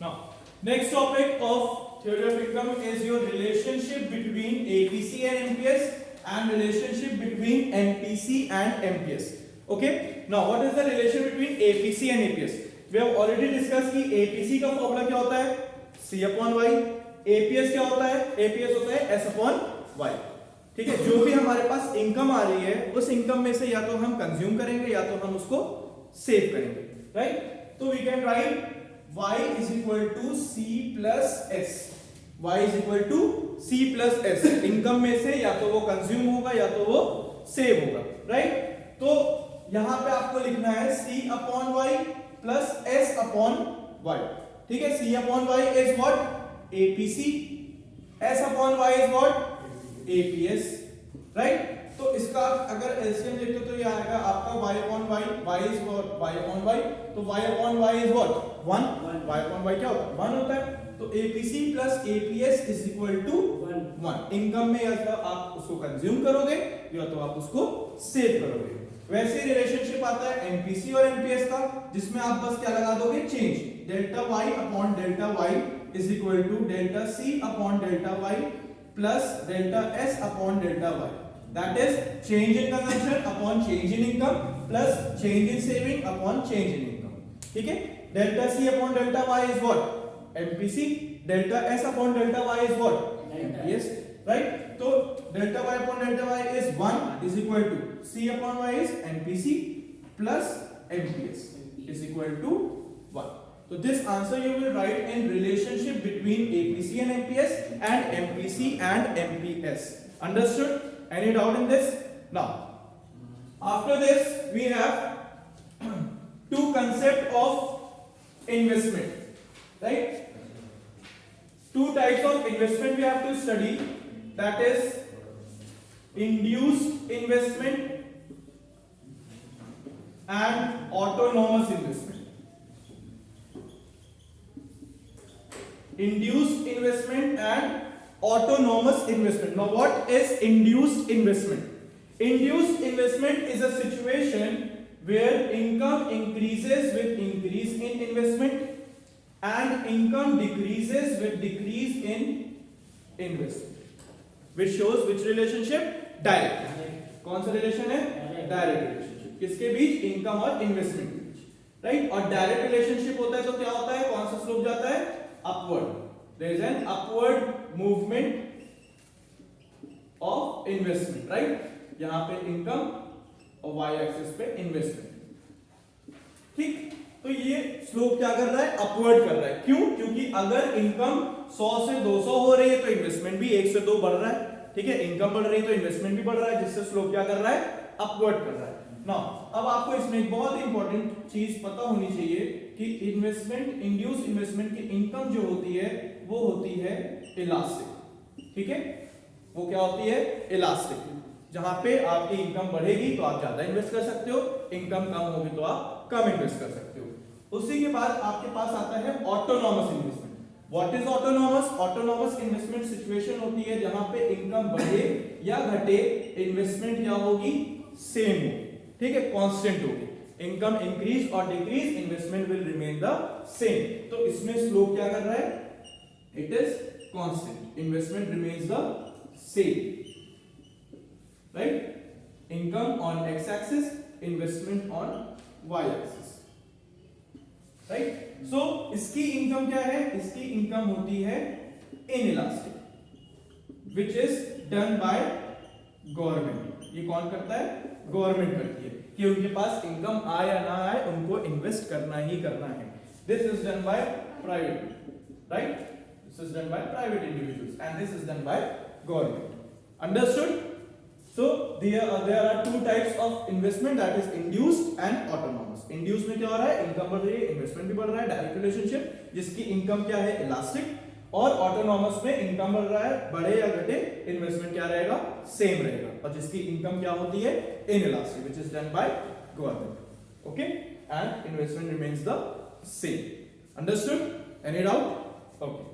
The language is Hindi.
Now, next topic of theory of income is your relationship between APC and MPS and relationship between MPC and MPS. Okay. Now, what is the relation between APC and APS? We have already discussed कि APC का फॉर्मूला क्या होता है C upon Y. APS क्या होता है? APS होता है S upon Y. ठीक है. जो भी हमारे पास इनकम आ रही है उस इनकम में से या तो हम कंज्यूम करेंगे या तो हम उसको सेव करेंगे. राइट. तो we can write y is equal to c plus s. y is equal to c plus s. Income में से या तो वो कंज्यूम होगा या तो वो सेव होगा. राइट. तो यहां पे आपको लिखना है c upon y plus s upon y. ठीक है. c upon y is what? APC. s upon y is what? APS. Right. तो इसका अगर एलसीएम देखते हो तो ये आएगा आपका y upon y. y is what? y upon y. तो y upon y is what? 1. y upon y क्या होता है? 1 होता है. तो APC plus APS is equal to 1. Income में या तो आप उसको कंज्यूम करोगे या तो आप उसको सेव करोगे. वैसे रिलेशनशिप आता है MPC और MPS का, जिसमें आप बस क्या लगा दोगे? Change. Delta y upon delta y is equal to delta c upon delta y plus delta s upon delta y. That is change in consumption upon change in income plus change in saving upon change in income. ठीक है. Delta C upon delta Y is what? MPC. Delta S upon delta Y is what? MPS. Right? तो delta Y upon delta Y is 1 is equal to C upon Y is MPC plus MPS is equal to 1. So this answer you will write in relationship between APC and MPS and MPC and MPS. Understood? Any doubt in this? Now, after this we have two concepts of investment, right? Two types of investment we have to study, that is induced investment and autonomous investment. Induced investment and autonomous investment. Now, what is induced investment? Induced investment is a situation where income increases with increase in investment and income decreases with decrease in investment, which shows which relationship? Direct. कौन सा रिलेशन है? Direct relationship. किसके बीच? इनकम और इन्वेस्टमेंट के बीच. राइट. और डायरेक्ट रिलेशनशिप होता है तो क्या होता है? कौन सा स्लोप जाता है? Upward. There is an upward movement of investment, right? यहां पे इनकम और y एक्सिस पे इन्वेस्टमेंट. ठीक. तो ये स्लोप क्या कर रहा है? अपवर्ड कर रहा है. क्यों? क्योंकि अगर इनकम 100 से 200 हो रही है तो इन्वेस्टमेंट भी 1 से 2 बढ़ रहा है. ठीक है. इनकम बढ़ रही है तो इन्वेस्टमेंट भी बढ़ रहा है, जिससे स्लोप क्या कर रहा है? अपवर्ड कर रहा है. नाउ अब आपको इसमें एक बहुत इंपॉर्टेंट चीज पता होनी चाहिए कि इन्वेस्टमेंट, इंड्यूस इन्वेस्टमेंट की इनकम जो होती है वो होती है इलास्टिक. ठीक है. वो क्या होती है? इलास्टिक. जहां पे आपकी इनकम बढ़ेगी तो आप ज्यादा इन्वेस्ट कर सकते हो, इनकम कम होगी तो आप कम इन्वेस्ट कर सकते हो. उसी के बाद आपके पास आता है autonomous investment. What is autonomous? Autonomous investment situation होती है जहां पे इनकम बढ़े या घटे, इन्वेस्टमेंट क्या होगी? सेम होगी. ठीक है. कांस्टेंट होगी. इनकम इंक्रीज और decrease, investment will remain the same. तो इसमें स्लोप क्या कर रहा है? It is constant. Investment remains the same. Right? Income on x-axis, investment on y-axis. Right? So इसकी इनकम क्या है? इसकी इनकम होती है inelastic, which is done by government. ये कौन करता है? गवर्नमेंट करती है कि उनके पास इनकम आए या ना आए उनको इन्वेस्ट करना ही करना है. This is done by private, right? This is done by private individuals and this is done by government. Understood? So there are two types of investment, that is induced and autonomous. Induced में क्या हो रहा है? इनकम बढ़ रही है, इन्वेस्टमेंट भी बढ़ रहा है, डायरेक्ट रिलेशनशिप, जिसकी इनकम क्या है? इलास्टिक. और ऑटोनॉमस में इनकम बढ़ रहा है, बढ़े या घटे, इन्वेस्टमेंट क्या रहेगा? सेम रहेगा. और जिसकी इनकम क्या होती है? Inelastic, which is done by government. Okay? And investment remains the same. Understood? Any doubt? Okay.